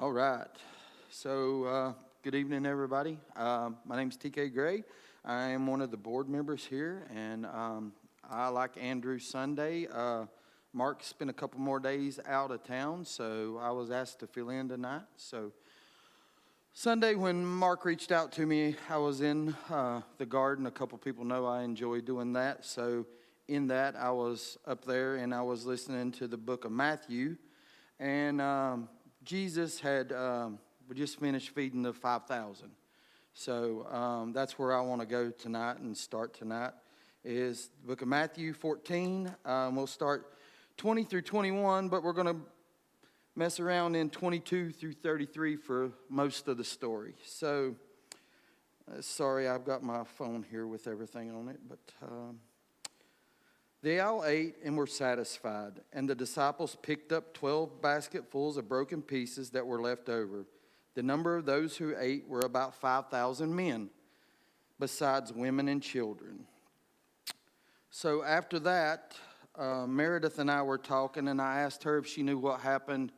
All right. Good evening, everybody. My name is TK Gray. I am one of the board members here, and I, like Andrew Sunday, Mark spent a couple more days out of town, so I was asked to fill in tonight. So Sunday, when Mark reached out to me, I was in the garden. A couple people know I enjoy doing that. So in that, I was up there, and I was listening to the book of Matthew, and Jesus had we just finished feeding the 5,000. So that's where I want to go tonight and start tonight is the book of Matthew 14. We'll start 20 through 21, but we're going to mess around in 22 through 33 for most of the story. So, sorry, I've got my phone here with everything on it, but they all ate and were satisfied, and the disciples picked up 12 basketfuls of broken pieces that were left over. The number of those who ate were about 5,000 men, besides women and children. So after that, Meredith and I were talking, and I asked her if she knew what happened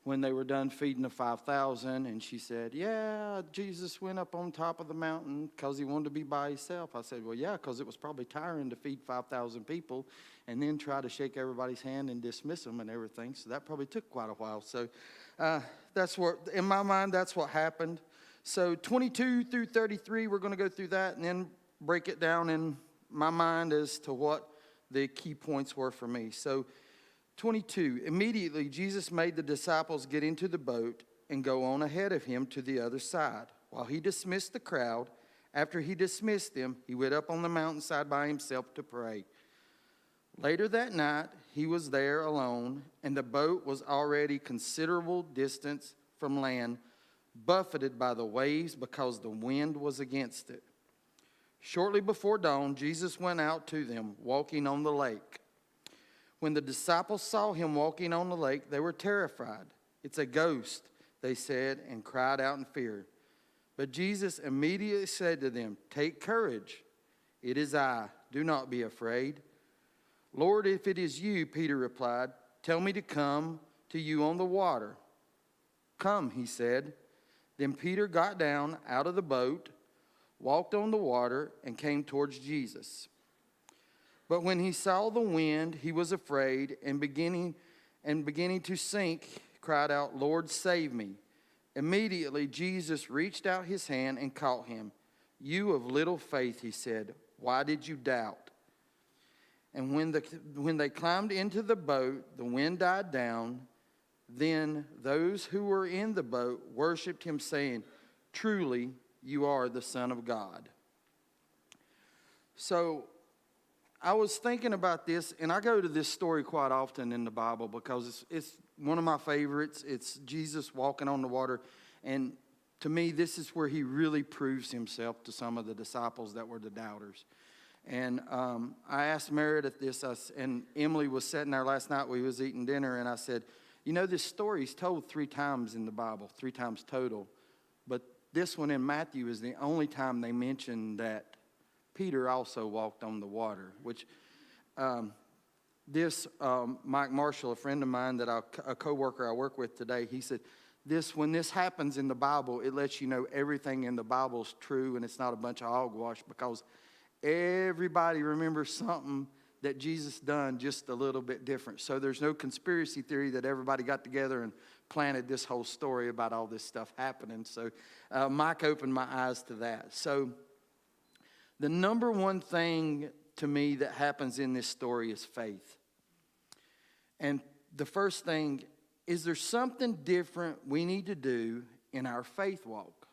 when they were done feeding the 5,000, and she said, yeah, Jesus went up on top of the mountain because he wanted to be by himself. I said, well, yeah, because it was probably tiring to feed 5,000 people and then try to shake everybody's hand and dismiss them and everything. So that probably took quite a while. So that's what, in my mind, that's what happened. So 22 through 33, we're going to go through that and then break it down in my mind as to what the key points were for me. So 22, immediately Jesus made the disciples get into the boat and go on ahead of him to the other side. While he dismissed the crowd, after he dismissed them, he went up on the mountainside by himself to pray. Later that night, he was there alone, and the boat was already considerable distance from land, buffeted by the waves because the wind was against it. Shortly before dawn, Jesus went out to them, walking on the lake. When the disciples saw him walking on the lake, they were terrified. It's a ghost, they said, and cried out in fear. But Jesus immediately said to them, take courage. It is I. Do not be afraid. Lord, if it is you, Peter replied, tell me to come to you on the water. Come, he said. Then Peter got down out of the boat, walked on the water, and came towards Jesus. But when he saw the wind, he was afraid, and beginning to sink, cried out, Lord, save me. Immediately Jesus reached out his hand and caught him. You of little faith, he said, why did you doubt? And when they climbed into the boat, the wind died down. Then those who were in the boat worshipped him, saying, truly, you are the Son of God. So I was thinking about this, and I go to this story quite often in the Bible because it's one of my favorites. It's Jesus walking on the water, and to me, this is where he really proves himself to some of the disciples that were the doubters. And I asked Meredith this, and Emily was sitting there last night. We was eating dinner, and I said, you know, this story is told 3 times in the Bible, 3 times total, but this one in Matthew is the only time they mention that Peter also walked on the water, which Mike Marshall, a friend of mine that a co-worker I work with today, he said, when this happens in the Bible, it lets you know everything in the Bible is true and it's not a bunch of hogwash because everybody remembers something that Jesus done just a little bit different. So there's no conspiracy theory that everybody got together and planted this whole story about all this stuff happening. So Mike opened my eyes to that. So the number one thing to me that happens in this story is faith. And the first thing, is there something different we need to do in our faith walk?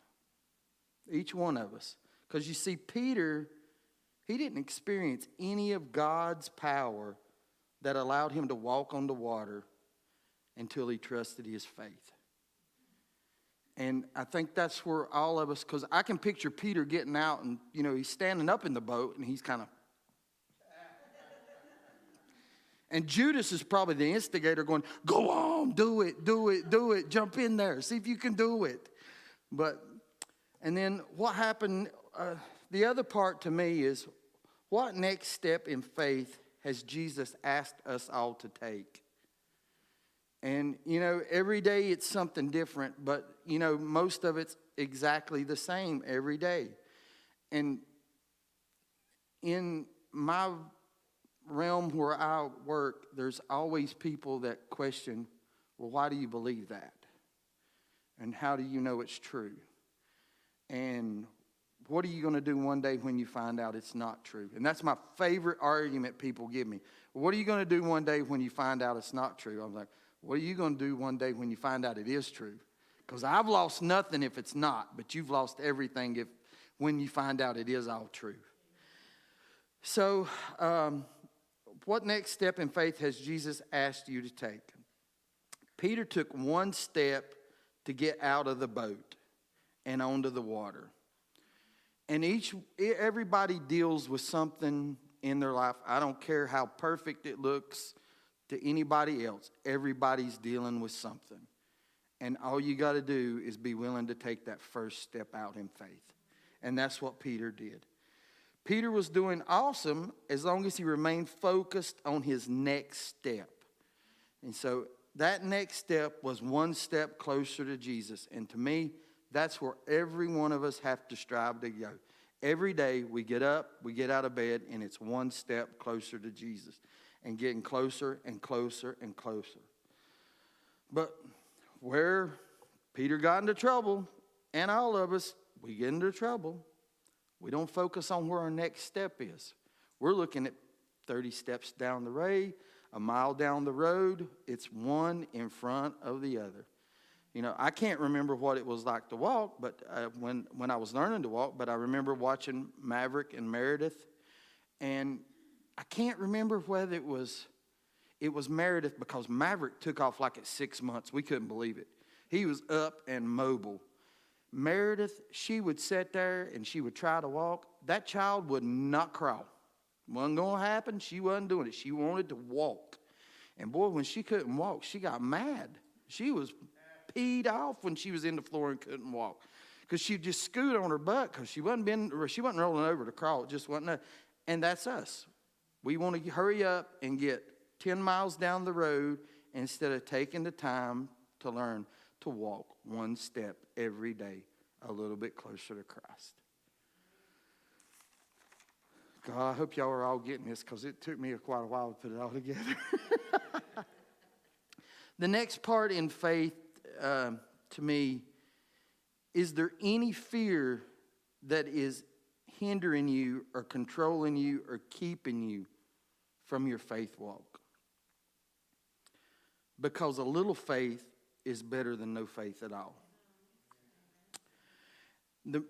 Each one of us. Because you see, Peter, he didn't experience any of God's power that allowed him to walk on the water until he trusted his faith. And I think that's where all of us, because I can picture Peter getting out and, you know, he's standing up in the boat and he's kind of. And Judas is probably the instigator going, go on, do it, do it, do it. Jump in there, see if you can do it. And then what happened, the other part to me is, what next step in faith has Jesus asked us all to take? And, every day it's something different, but, most of it's exactly the same every day. And in my realm where I work, there's always people that question, well, why do you believe that? And how do you know it's true? And what are you going to do one day when you find out it's not true? And that's my favorite argument people give me. What are you going to do one day when you find out it's not true? I'm like, what are you going to do one day when you find out it is true? Because I've lost nothing if it's not, but you've lost everything when you find out it is all true. So, what next step in faith has Jesus asked you to take? Peter took one step to get out of the boat and onto the water. And everybody deals with something in their life. I don't care how perfect it looks to anybody else. Everybody's dealing with something. And all you got to do is be willing to take that first step out in faith. And that's what Peter did. Peter was doing awesome as long as he remained focused on his next step. And so that next step was one step closer to Jesus. And to me, that's where every one of us have to strive to go. Every day we get up, we get out of bed, and it's one step closer to Jesus. And getting closer and closer and closer. But where Peter got into trouble, and all of us, we get into trouble. We don't focus on where our next step is. We're looking at 30 steps down the way, a mile down the road. It's one in front of the other. I can't remember what it was like to walk, but when I was learning to walk, but I remember watching Maverick and Meredith, and I can't remember whether it was Meredith, because Maverick took off like at 6 months. We couldn't believe it. He was up and mobile. Meredith, she would sit there and she would try to walk. That child would not crawl. Wasn't going to happen. She wasn't doing it. She wanted to walk. And boy, when she couldn't walk, she got mad. She was peed off when she was in the floor and couldn't walk, because she'd just scoot on her butt because she wasn't rolling over to crawl. It just wasn't. And that's us. We want to hurry up and get 10 miles down the road instead of taking the time to learn to walk one step every day a little bit closer to Christ. God, I hope y'all are all getting this, because it took me quite a while to put it all together. The next part in faith, to me, is there any fear that is hindering you or controlling you or keeping you from your faith walk? Because a little faith is better than no faith at all.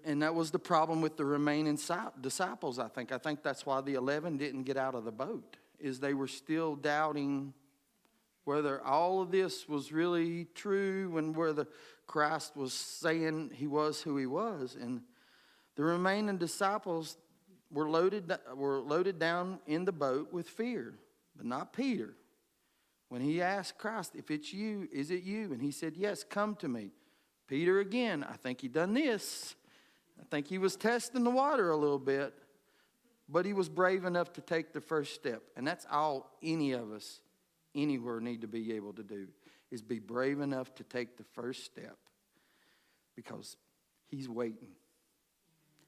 And that was the problem with the remaining disciples, I think. I think that's why the 11 didn't get out of the boat, is they were still doubting whether all of this was really true and whether Christ was saying he was who he was. And the remaining disciples were loaded down in the boat with fear, but not Peter. When he asked Christ, if it's you, is it you? And he said, yes, come to me. Peter again, I think he done this. I think he was testing the water a little bit, but he was brave enough to take the first step. And that's all any of us anywhere need to be able to do, is be brave enough to take the first step, because he's waiting.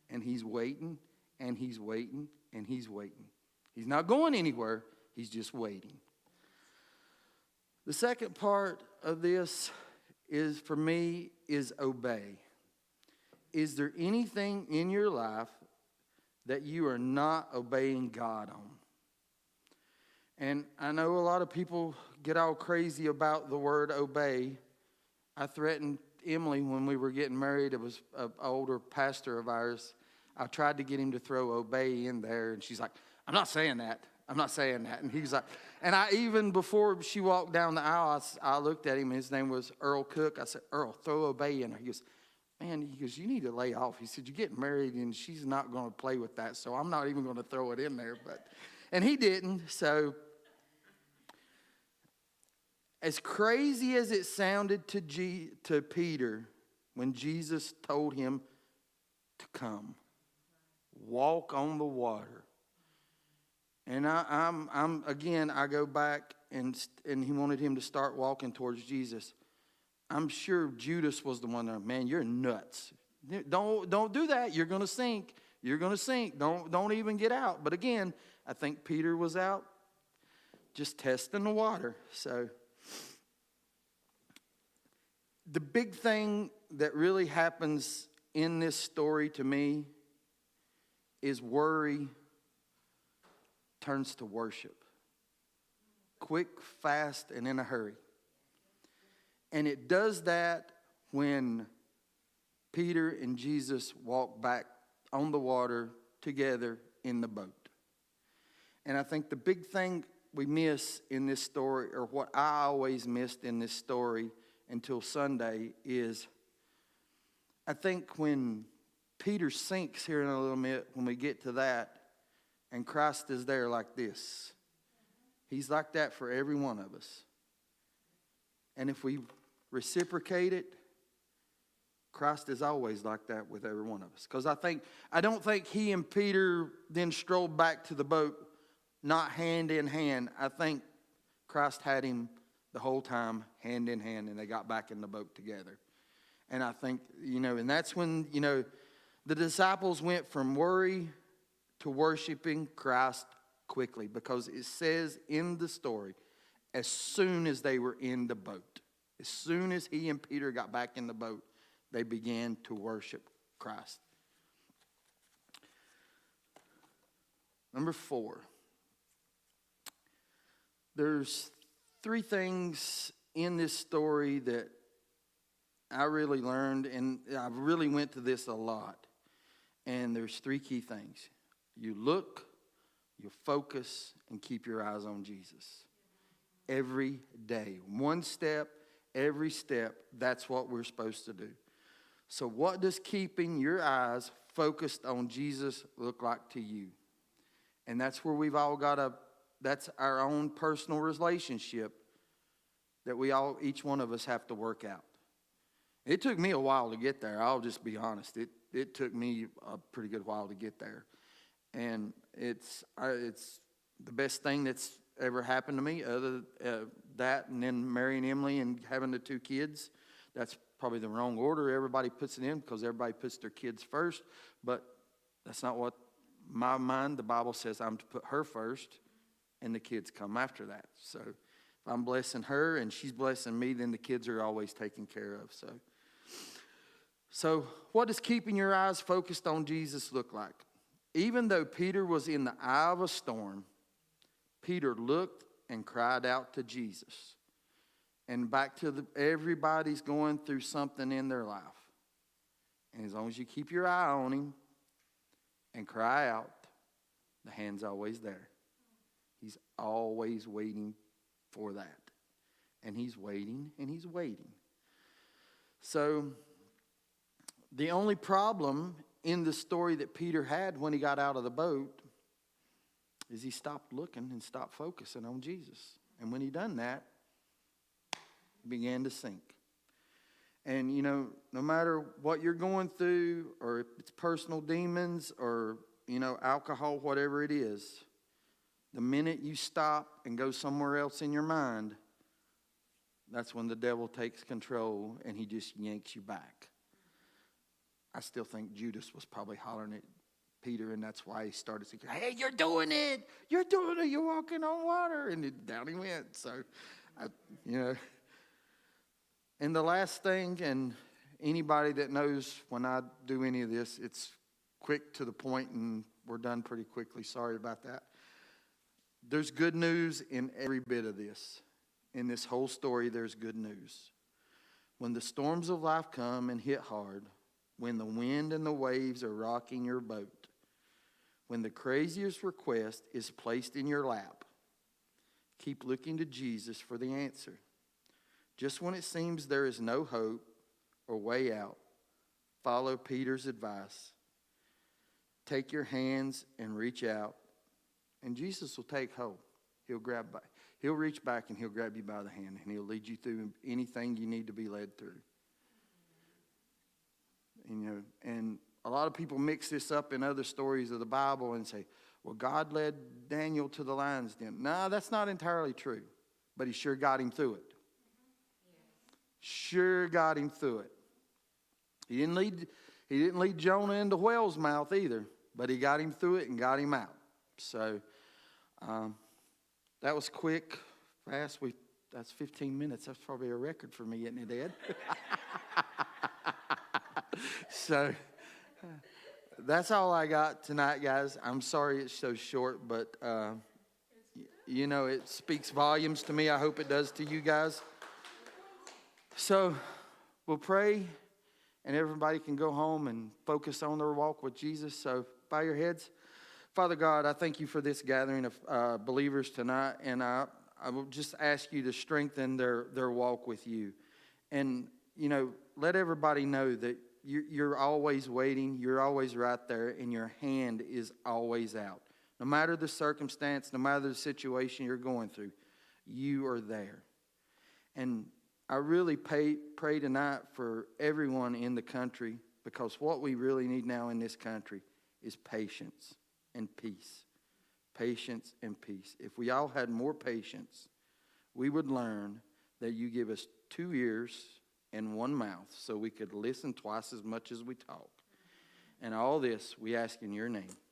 And he's waiting, and he's waiting, and he's waiting. He's not going anywhere. He's just waiting. The second part of this is, for me, is obey. Is there anything in your life that you are not obeying God on? And I know a lot of people get all crazy about the word obey. I threatened Emily when we were getting married. It was an older pastor of ours. I tried to get him to throw obey in there, and she's like, I'm not saying that. I'm not saying that. And he's like, and I even, before she walked down the aisle, I looked at him. His name was Earl Cook. I said, Earl, throw obey in there. He goes, man, you need to lay off. He said, you're getting married, and she's not going to play with that, so I'm not even going to throw it in there. And he didn't. So as crazy as it sounded to Peter when Jesus told him to come, walk on the water, And I'm again, I go back and he wanted him to start walking towards Jesus. I'm sure Judas was the one that, man, you're nuts. Don't do that. You're going to sink. You're going to sink. Don't even get out. But again, I think Peter was out just testing the water. So the big thing that really happens in this story to me is worry turns to worship. Quick, fast, and in a hurry. And it does that when Peter and Jesus walk back on the water together in the boat. And I think the big thing we miss in this story, or what I always missed in this story until Sunday, is I think when Peter sinks here in a little bit, when we get to that, and Christ is there like this. He's like that for every one of us. And if we reciprocate it, Christ is always like that with every one of us. Because I don't think he and Peter then strolled back to the boat, not hand in hand. I think Christ had him the whole time, hand in hand, and they got back in the boat together. And I think, and that's when, the disciples went from worry to worshiping Christ quickly, because it says in the story, as soon as they were in the boat, as soon as he and Peter got back in the boat, they began to worship Christ. Number 4. There's 3 things in this story that I really learned, and I really went to this a lot. And there's 3 key things. You look, you focus, and keep your eyes on Jesus. Every day. One step, every step, that's what we're supposed to do. So what does keeping your eyes focused on Jesus look like to you? And that's where we've all got that's our own personal relationship that each one of us have to work out. It took me a while to get there. I'll just be honest. It took me a pretty good while to get there. And it's the best thing that's ever happened to me, other that and then marrying Emily and having the 2 kids. That's probably the wrong order everybody puts it in, because everybody puts their kids first. But that's not what my mind, the Bible says I'm to put her first, and the kids come after that. So if I'm blessing her and she's blessing me, then the kids are always taken care of. So what does keeping your eyes focused on Jesus look like? Even though Peter was in the eye of a storm, Peter looked and cried out to Jesus. And back to everybody's going through something in their life. And as long as you keep your eye on him and cry out, the hand's always there. He's always waiting for that. And he's waiting and he's waiting. So the only problem in the story that Peter had when he got out of the boat is he stopped looking and stopped focusing on Jesus. And when he done that, he began to sink. And, no matter what you're going through, or if it's personal demons or, alcohol, whatever it is, the minute you stop and go somewhere else in your mind, that's when the devil takes control and he just yanks you back. I still think Judas was probably hollering at Peter, and that's why he started saying, hey, you're doing it. You're doing it. You're walking on water. And down he went. So, And the last thing, and anybody that knows when I do any of this, it's quick to the point and we're done pretty quickly. Sorry about that. There's good news in every bit of this. In this whole story, there's good news. When the storms of life come and hit hard, when the wind and the waves are rocking your boat, when the craziest request is placed in your lap, keep looking to Jesus for the answer. Just when it seems there is no hope or way out, follow Peter's advice. Take your hands and reach out, and Jesus will take hold. He'll reach back and he'll grab you by the hand, and he'll lead you through anything you need to be led through. And a lot of people mix this up in other stories of the Bible and say, Well, God led Daniel to the lion's den. No, that's not entirely true, but he sure got him through it. Sure got him through it. He didn't lead Jonah into whale's mouth either, but he got him through it and got him out. So that was quick, fast. That's 15 minutes. That's probably a record for me, isn't it, Ed? So that's all I got tonight, guys. I'm sorry it's so short, but you know, it speaks volumes to me. I hope it does to you guys. So we'll pray, and everybody can go home and focus on their walk with Jesus. So bow your heads. Father God, I thank you for this gathering of believers tonight, and I will just ask you to strengthen their walk with you. And, you know, let everybody know that you're always waiting, you're always right there, and your hand is always out. No matter the circumstance, no matter the situation you're going through, you are there. And I really pray tonight for everyone in the country, because what we really need now in this country is patience and peace. Patience and peace. If we all had more patience, we would learn that you give us 2 ears and 1 mouth so we could listen twice as much as we talk. And all this we ask in your name.